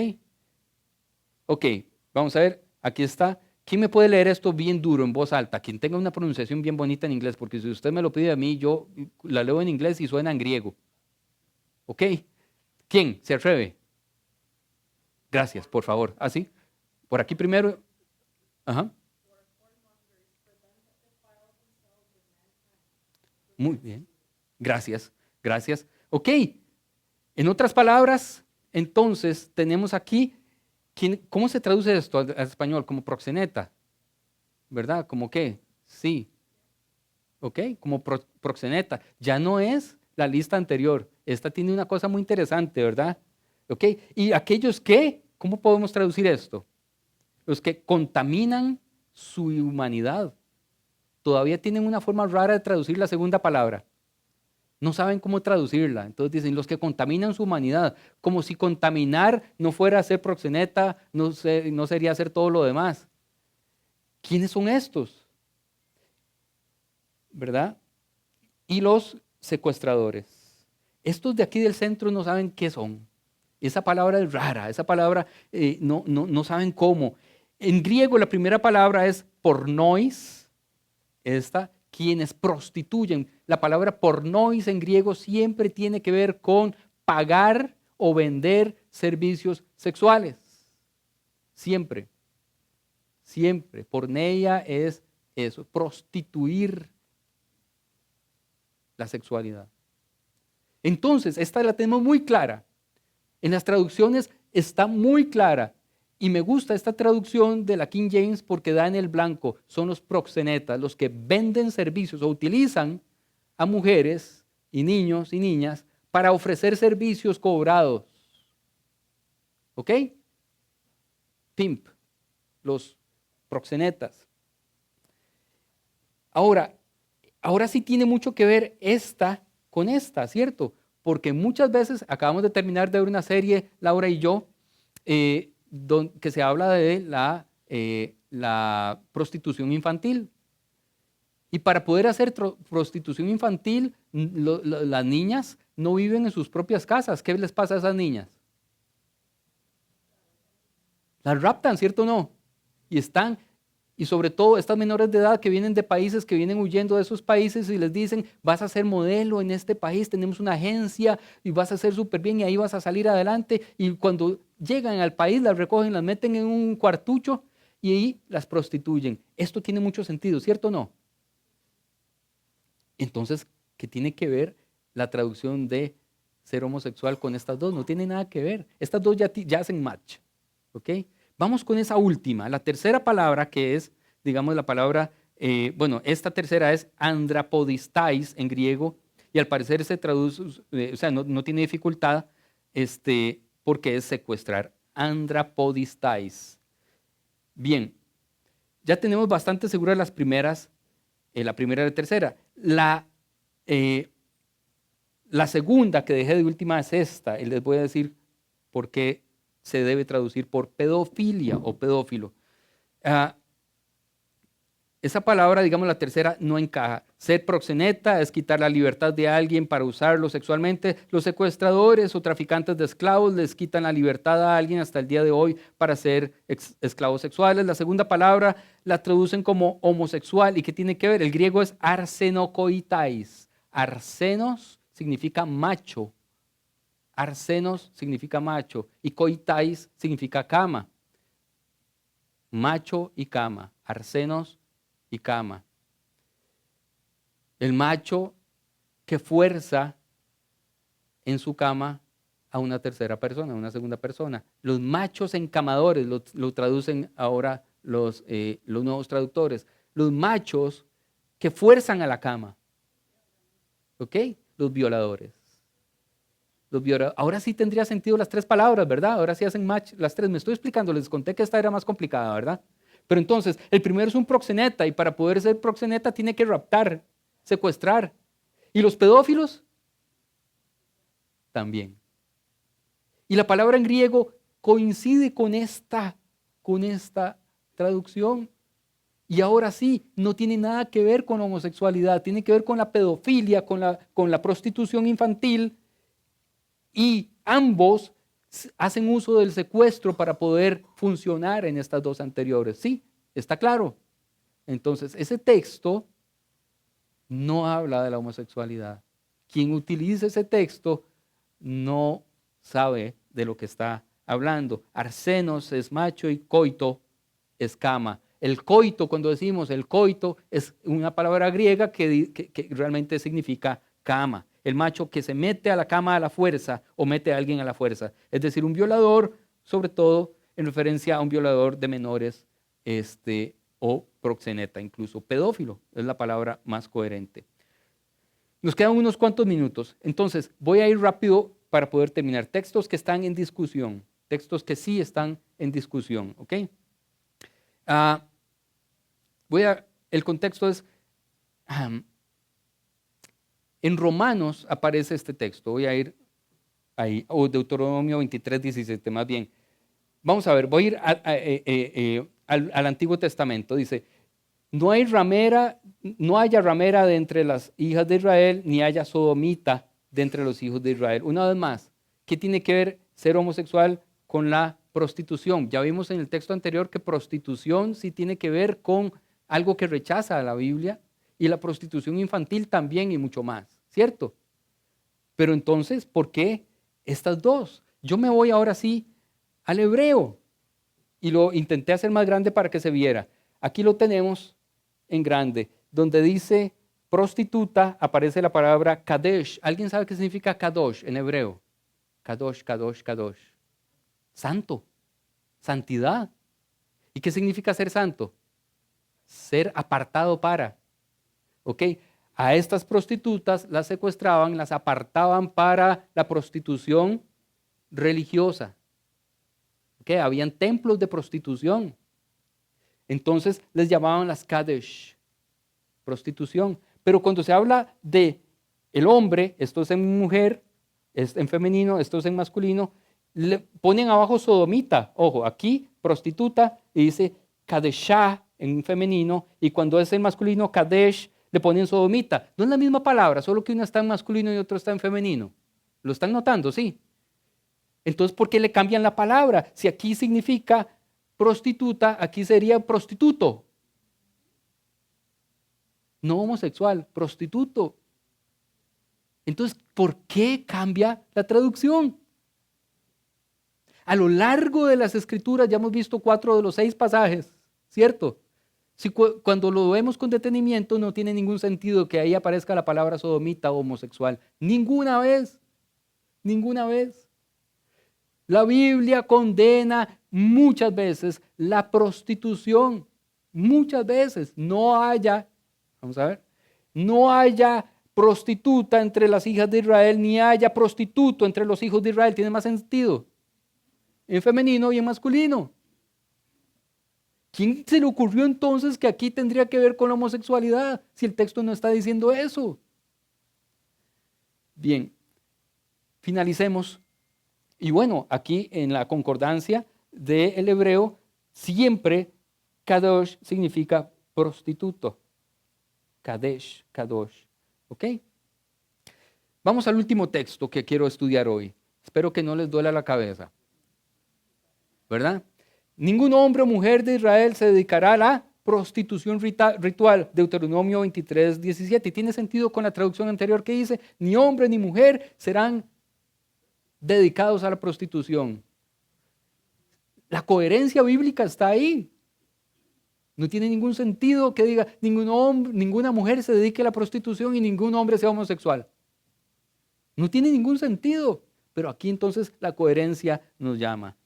Ok, vamos a ver, aquí está. ¿Quién me puede leer esto bien duro, en voz alta? Quien tenga una pronunciación bien bonita en inglés, porque si usted me lo pide a mí, yo la leo en inglés y suena en griego. ¿Ok? ¿Quién se atreve? Gracias, por favor. ¿Así? Por aquí primero. Ajá. Muy bien. Gracias, gracias. Ok. En otras palabras, entonces tenemos aquí, ¿cómo se traduce esto al español? Como proxeneta, ¿verdad? ¿Cómo qué? Sí. ¿Ok? Como proxeneta. Ya no es la lista anterior. Esta tiene una cosa muy interesante, ¿verdad? ¿Ok? Y aquellos que, ¿cómo podemos traducir esto? Los que contaminan su humanidad. Todavía tienen una forma rara de traducir la segunda palabra. No saben cómo traducirla. Entonces dicen los que contaminan su humanidad. Como si contaminar no fuera ser proxeneta, no sería hacer todo lo demás. ¿Quiénes son estos? ¿Verdad? Y los secuestradores. Estos de aquí del centro no saben qué son. Esa palabra es rara, esa palabra no saben cómo. En griego la primera palabra es pornois, quienes prostituyen. La palabra pornois en griego siempre tiene que ver con pagar o vender servicios sexuales. Siempre, siempre. Porneia es eso, prostituir la sexualidad. Entonces, esta la tenemos muy clara. En las traducciones está muy clara. Y me gusta esta traducción de la King James porque da en el blanco. Son los proxenetas, los que venden servicios o utilizan a mujeres y niños y niñas para ofrecer servicios cobrados. ¿Ok? Pimp, los proxenetas. Ahora sí tiene mucho que ver esta con esta, ¿cierto? Porque muchas veces, acabamos de terminar de ver una serie, Laura y yo, que se habla de la prostitución infantil. Y para poder hacer prostitución infantil, las niñas no viven en sus propias casas. ¿Qué les pasa a esas niñas? Las raptan, ¿cierto o no? Y sobre todo estas menores de edad que vienen de países, que vienen huyendo de esos países y les dicen, vas a ser modelo en este país, tenemos una agencia y vas a hacer súper bien y ahí vas a salir adelante. Y cuando llegan al país las recogen, las meten en un cuartucho y ahí las prostituyen. Esto tiene mucho sentido, ¿cierto o no? Entonces, ¿qué tiene que ver la traducción de ser homosexual con estas dos? No tiene nada que ver. Estas dos ya hacen match. ¿Ok? Vamos con esa última, la tercera palabra que es, digamos, la palabra, esta tercera es andrapodistais en griego y al parecer se traduce, o sea, no tiene dificultad, porque es secuestrar. Andrapodistais. Bien, ya tenemos bastante seguras las primeras, la primera y la tercera. La segunda que dejé de última es esta, y les voy a decir por qué se debe traducir por pedofilia o pedófilo. Esa palabra, digamos la tercera, no encaja. Ser proxeneta es quitar la libertad de alguien para usarlo sexualmente. Los secuestradores o traficantes de esclavos les quitan la libertad a alguien hasta el día de hoy para ser esclavos sexuales. La segunda palabra la traducen como homosexual. ¿Y qué tiene que ver? El griego es arsenokoitais. Arsenos significa macho. Arsenos significa macho y koitais significa cama. Macho y cama, arsenos y cama. El macho que fuerza en su cama a una tercera persona, a una segunda persona. Los machos encamadores, lo traducen ahora los nuevos traductores. Los machos que fuerzan a la cama. ¿Ok? Los violadores. Ahora sí tendría sentido las tres palabras, ¿verdad? Ahora sí hacen match las tres. Me estoy explicando, les conté que esta era más complicada, ¿verdad? Pero entonces, el primero es un proxeneta y para poder ser proxeneta tiene que raptar, secuestrar. ¿Y los pedófilos? También. Y la palabra en griego coincide con esta traducción. Y ahora sí, no tiene nada que ver con la homosexualidad, tiene que ver con la pedofilia, con la prostitución infantil. Y ambos hacen uso del secuestro para poder funcionar en estas dos anteriores. ¿Sí? ¿Está claro? Entonces, ese texto no habla de la homosexualidad. Quien utiliza ese texto no sabe de lo que está hablando. Arsenos es macho y coito es cama. El coito, cuando decimos el coito, es una palabra griega que realmente significa cama. El macho que se mete a la cama a la fuerza o mete a alguien a la fuerza. Es decir, un violador, sobre todo en referencia a un violador de menores o proxeneta, incluso pedófilo, es la palabra más coherente. Nos quedan unos cuantos minutos, entonces voy a ir rápido para poder terminar. Textos que están en discusión, textos que sí están en discusión, ¿ok? El contexto es, en Romanos aparece este texto, voy a ir ahí, o Deuteronomio 23, 17, más bien. Vamos a ver, voy a ir al Antiguo Testamento, dice, no haya ramera de entre las hijas de Israel, ni haya sodomita de entre los hijos de Israel. Una vez más, ¿qué tiene que ver ser homosexual con la prostitución? Ya vimos en el texto anterior que prostitución sí tiene que ver con algo que rechaza a la Biblia y la prostitución infantil también y mucho más, ¿cierto? Pero entonces, ¿por qué estas dos? Yo me voy ahora sí al hebreo y lo intenté hacer más grande para que se viera. Aquí lo tenemos en grande, donde dice prostituta, aparece la palabra kadesh. ¿Alguien sabe qué significa kadosh en hebreo? Kadosh, kadosh, kadosh. Santo, santidad. ¿Y qué significa ser santo? Ser apartado para. ¿Ok? A estas prostitutas las secuestraban, las apartaban para la prostitución religiosa. ¿Ok? Habían templos de prostitución. Entonces les llamaban las kadesh, prostitución. Pero cuando se habla de el hombre, esto es en mujer, es en femenino, esto es en masculino, le ponen abajo sodomita. Ojo, aquí prostituta y dice kadeshá en femenino, y cuando es en masculino, kadesh, le ponen sodomita. No es la misma palabra, solo que una está en masculino y otra está en femenino. ¿Lo están notando? Sí. Entonces, ¿por qué le cambian la palabra? Si aquí significa prostituta, aquí sería prostituto. No homosexual, prostituto. Entonces, ¿por qué cambia la traducción? A lo largo de las Escrituras ya hemos visto 4 de los 6 pasajes, ¿cierto? Si cuando lo vemos con detenimiento no tiene ningún sentido que ahí aparezca la palabra sodomita o homosexual. Ninguna vez, ninguna vez. La Biblia condena muchas veces la prostitución, muchas veces. No haya prostituta entre las hijas de Israel, ni haya prostituto entre los hijos de Israel. Tiene más sentido en femenino y en masculino. ¿Quién se le ocurrió entonces que aquí tendría que ver con la homosexualidad si el texto no está diciendo eso? Bien, finalicemos. Y bueno, aquí en la concordancia del hebreo, siempre kadosh significa prostituto. Kadesh, kadosh. ¿Ok? Vamos al último texto que quiero estudiar hoy. Espero que no les duela la cabeza. ¿Verdad? Ningún hombre o mujer de Israel se dedicará a la prostitución ritual. Deuteronomio 23, 17. Y tiene sentido con la traducción anterior que dice, ni hombre ni mujer serán dedicados a la prostitución. La coherencia bíblica está ahí. No tiene ningún sentido que diga ninguna mujer se dedique a la prostitución y ningún hombre sea homosexual. No tiene ningún sentido, pero aquí entonces la coherencia nos llama.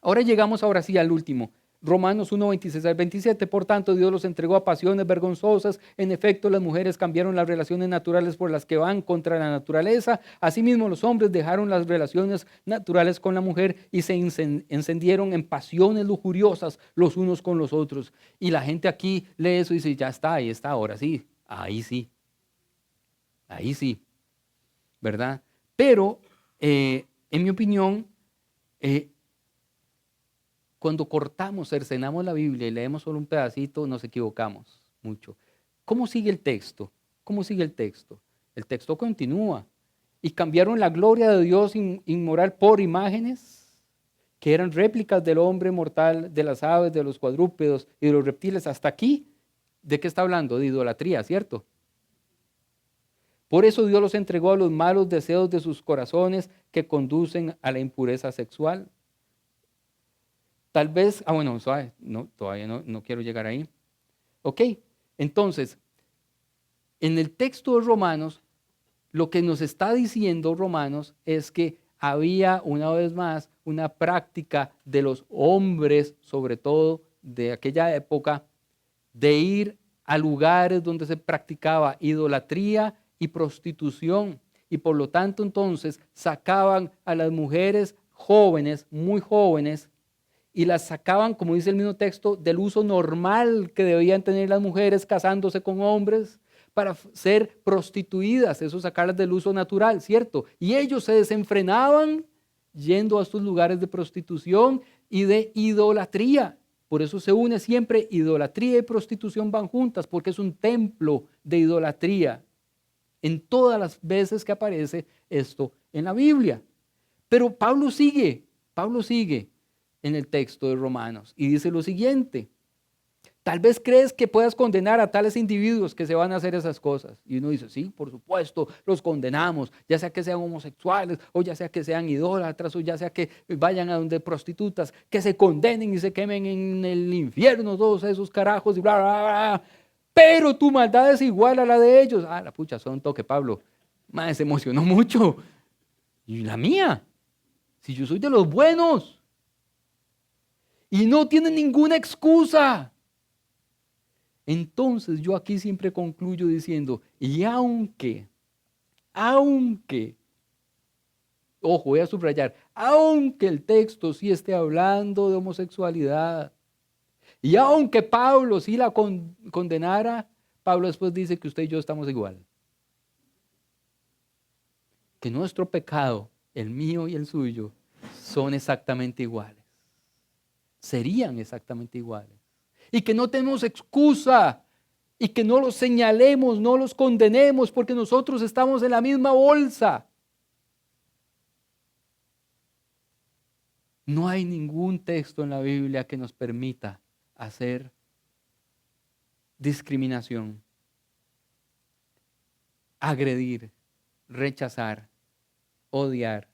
Ahora llegamos sí al último. Romanos 1, 26 al 27. Por tanto, Dios los entregó a pasiones vergonzosas. En efecto, las mujeres cambiaron las relaciones naturales por las que van contra la naturaleza. Asimismo, los hombres dejaron las relaciones naturales con la mujer y se encendieron en pasiones lujuriosas los unos con los otros. Y la gente aquí lee eso y dice, ya está, ahí está, ahora sí, ahí sí, ¿verdad? Pero, en mi opinión, cuando cortamos, cercenamos la Biblia y leemos solo un pedacito, nos equivocamos mucho. ¿Cómo sigue el texto? ¿Cómo sigue el texto? El texto continúa. Y cambiaron la gloria de Dios inmoral por imágenes que eran réplicas del hombre mortal, de las aves, de los cuadrúpedos y de los reptiles. Hasta aquí, ¿de qué está hablando? De idolatría, ¿cierto? Por eso Dios los entregó a los malos deseos de sus corazones que conducen a la impureza sexual. Tal vez, bueno, suave, no, todavía no quiero llegar ahí. Ok, entonces, en el texto de Romanos, lo que nos está diciendo Romanos es que había una vez más una práctica de los hombres, sobre todo de aquella época, de ir a lugares donde se practicaba idolatría y prostitución. Y por lo tanto entonces sacaban a las mujeres jóvenes, muy jóvenes, y las sacaban, como dice el mismo texto, del uso normal que debían tener las mujeres casándose con hombres para ser prostituidas, eso sacarlas del uso natural, ¿cierto? Y ellos se desenfrenaban yendo a estos lugares de prostitución y de idolatría. Por eso se une siempre idolatría y prostitución van juntas, porque es un templo de idolatría en todas las veces que aparece esto en la Biblia. Pero Pablo sigue en el texto de Romanos y dice lo siguiente: tal vez crees que puedas condenar a tales individuos que se van a hacer esas cosas. Y uno dice, sí, por supuesto, los condenamos, ya sea que sean homosexuales, o ya sea que sean idólatras, o ya sea que vayan a donde prostitutas, que se condenen y se quemen en el infierno, todos esos carajos y bla, bla, bla. Pero tu maldad es igual a la de ellos. La pucha, son un toque, Pablo. Madre, se emocionó mucho. Y la mía, si yo soy de los buenos. Y no tienen ninguna excusa. Entonces yo aquí siempre concluyo diciendo, y aunque, ojo, voy a subrayar, aunque el texto sí esté hablando de homosexualidad, y aunque Pablo sí la condenara, Pablo después dice que usted y yo estamos igual. Que nuestro pecado, el mío y el suyo, son exactamente iguales. Serían exactamente iguales. Y que no tenemos excusa y que no los señalemos, no los condenemos porque nosotros estamos en la misma bolsa. No hay ningún texto en la Biblia que nos permita hacer discriminación, agredir, rechazar, odiar,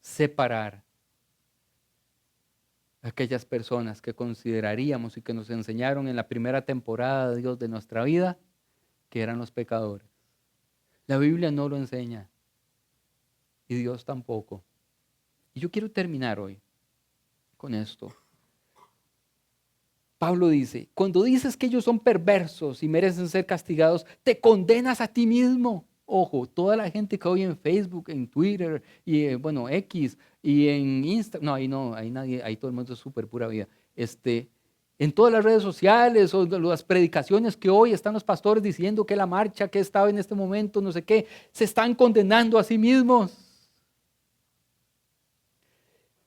separar a aquellas personas que consideraríamos y que nos enseñaron en la primera temporada de Dios de nuestra vida que eran los pecadores. La Biblia no lo enseña y Dios tampoco. Y yo quiero terminar hoy con esto. Pablo dice, cuando dices que ellos son perversos y merecen ser castigados, te condenas a ti mismo. Ojo, toda la gente que hoy en Facebook, en Twitter y X y en Instagram, ahí nadie, ahí todo el mundo es súper pura vida. En todas las redes sociales o las predicaciones que hoy están los pastores diciendo que la marcha que estaba en este momento, no sé qué, se están condenando a sí mismos.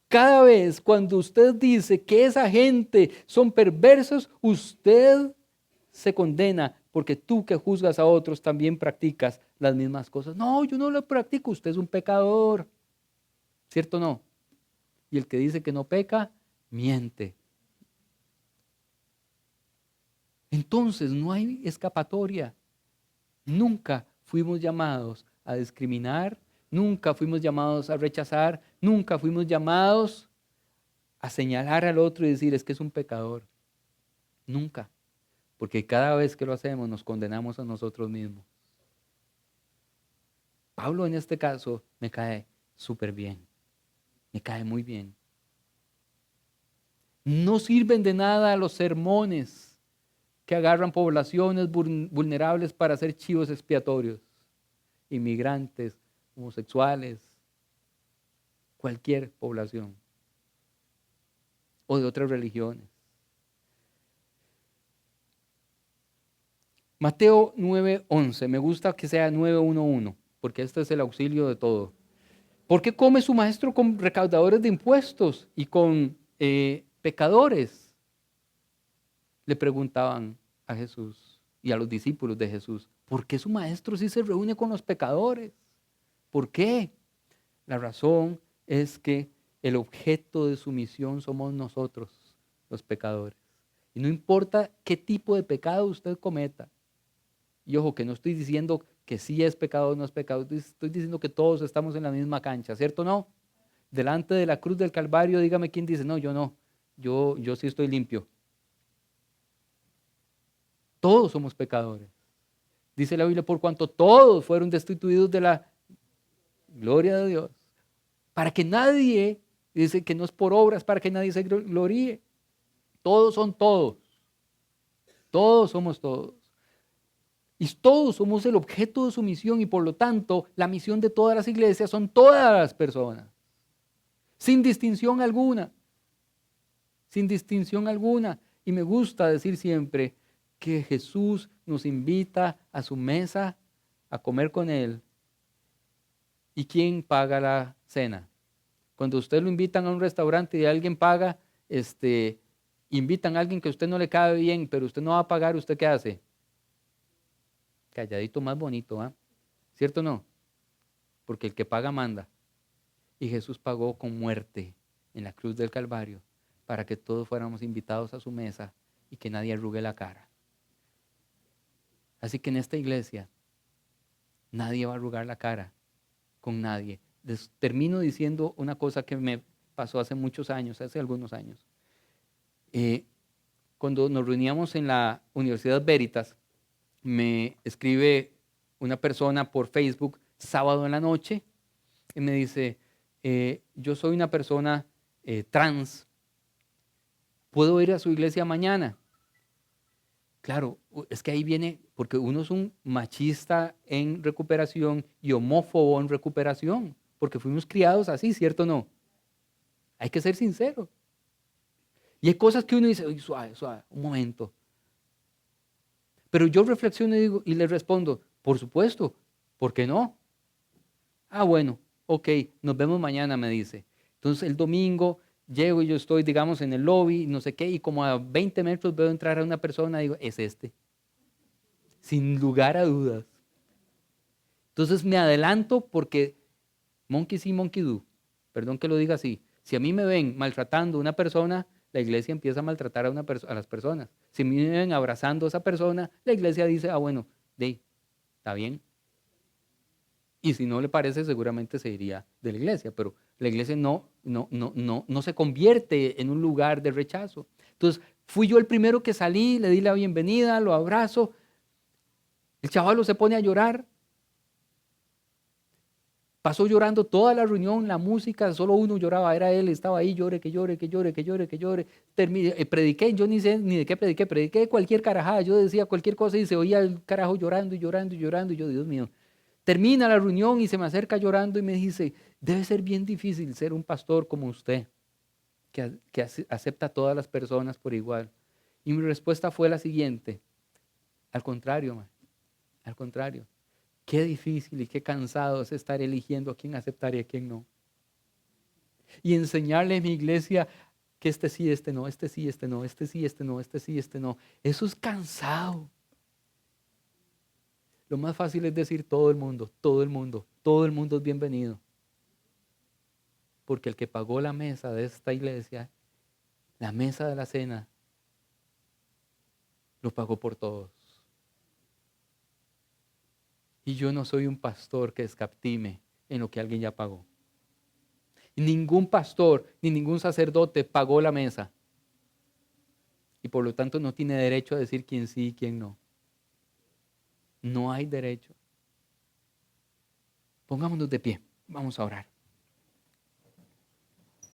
Cada vez cuando usted dice que esa gente son perversos, usted se condena porque tú que juzgas a otros también practicas las mismas cosas. No, yo no lo practico, usted es un pecador. ¿Cierto o no? Y el que dice que no peca, miente. Entonces no hay escapatoria. Nunca fuimos llamados a discriminar, nunca fuimos llamados a rechazar, nunca fuimos llamados a señalar al otro y decir es que es un pecador. Nunca. Porque cada vez que lo hacemos nos condenamos a nosotros mismos. Pablo en este caso me cae súper bien, me cae muy bien. No sirven de nada los sermones que agarran poblaciones vulnerables para hacer chivos expiatorios. Inmigrantes, homosexuales, cualquier población. O de otras religiones. Mateo 9:11, me gusta que sea 9:11, porque este es el auxilio de todo. ¿Por qué come su maestro con recaudadores de impuestos y con pecadores? Le preguntaban a Jesús y a los discípulos de Jesús. ¿Por qué su maestro sí se reúne con los pecadores? ¿Por qué? La razón es que el objeto de su misión somos nosotros, los pecadores. Y no importa qué tipo de pecado usted cometa. Y ojo, que no estoy diciendo que sí es pecado o no es pecado. Estoy diciendo que todos estamos en la misma cancha, ¿cierto o no? Delante de la cruz del Calvario, dígame quién dice, no, yo no. Yo sí estoy limpio. Todos somos pecadores. Dice la Biblia, por cuanto todos fueron destituidos de la gloria de Dios. Para que nadie, dice que no es por obras, para que nadie se gloríe. Todos son todos. Todos somos todos. Y todos somos el objeto de su misión y por lo tanto la misión de todas las iglesias son todas las personas. Sin distinción alguna. Sin distinción alguna. Y me gusta decir siempre que Jesús nos invita a su mesa a comer con Él. ¿Y quién paga la cena? Cuando usted lo invitan a un restaurante y alguien paga, invitan a alguien que a usted no le cabe bien, pero usted no va a pagar, ¿usted qué hace? Calladito más bonito, ¿ah? ¿Cierto o no? Porque el que paga manda. Y Jesús pagó con muerte en la cruz del Calvario para que todos fuéramos invitados a su mesa y que nadie arrugue la cara. Así que en esta iglesia nadie va a arrugar la cara con nadie. Termino diciendo una cosa que me pasó hace muchos años, hace algunos años. Cuando nos reuníamos en la Universidad Veritas, me escribe una persona por Facebook sábado en la noche y me dice, yo soy una persona trans, ¿puedo ir a su iglesia mañana? Claro, es que ahí viene, porque uno es un machista en recuperación y homófobo en recuperación, porque fuimos criados así, ¿cierto o no? Hay que ser sincero. Y hay cosas que uno dice, oye, suave, suave, un momento. Pero yo reflexiono y, digo, y le respondo, por supuesto, ¿por qué no? Ah, bueno, ok, nos vemos mañana, me dice. Entonces el domingo llego y yo estoy, digamos, en el lobby, no sé qué, y como a 20 metros veo entrar a una persona y digo, es este, sin lugar a dudas. Entonces me adelanto porque monkey see, monkey do, perdón que lo diga así. Si a mí me ven maltratando a una persona, la iglesia empieza a maltratar a, a las personas. Si me ven abrazando a esa persona, la iglesia dice, ah, bueno, está bien. Y si no le parece, seguramente se iría de la iglesia, pero la iglesia no se convierte en un lugar de rechazo. Entonces, fui yo el primero que salí, le di la bienvenida, lo abrazo. El chaval se pone a llorar. Pasó llorando toda la reunión, la música, solo uno lloraba, era él, estaba ahí, llore, que llore, que llore, que llore, que llore. Prediqué, yo ni sé ni de qué prediqué cualquier carajada, yo decía cualquier cosa y se oía el carajo llorando y llorando y llorando, y yo, Dios mío. Termina la reunión y se me acerca llorando y me dice, debe ser bien difícil ser un pastor como usted, que acepta a todas las personas por igual. Y mi respuesta fue la siguiente, al contrario, man, al contrario. Qué difícil y qué cansado es estar eligiendo a quién aceptar y a quién no. Y enseñarle a mi iglesia que este sí, este no, este sí, este no, este sí, este no, este sí, este no. Eso es cansado. Lo más fácil es decir todo el mundo, todo el mundo, todo el mundo es bienvenido. Porque el que pagó la mesa de esta iglesia, la mesa de la cena, lo pagó por todos. Y yo no soy un pastor que escatime en lo que alguien ya pagó. Ningún pastor ni ningún sacerdote pagó la mesa. Y por lo tanto no tiene derecho a decir quién sí y quién no. No hay derecho. Pongámonos de pie, vamos a orar.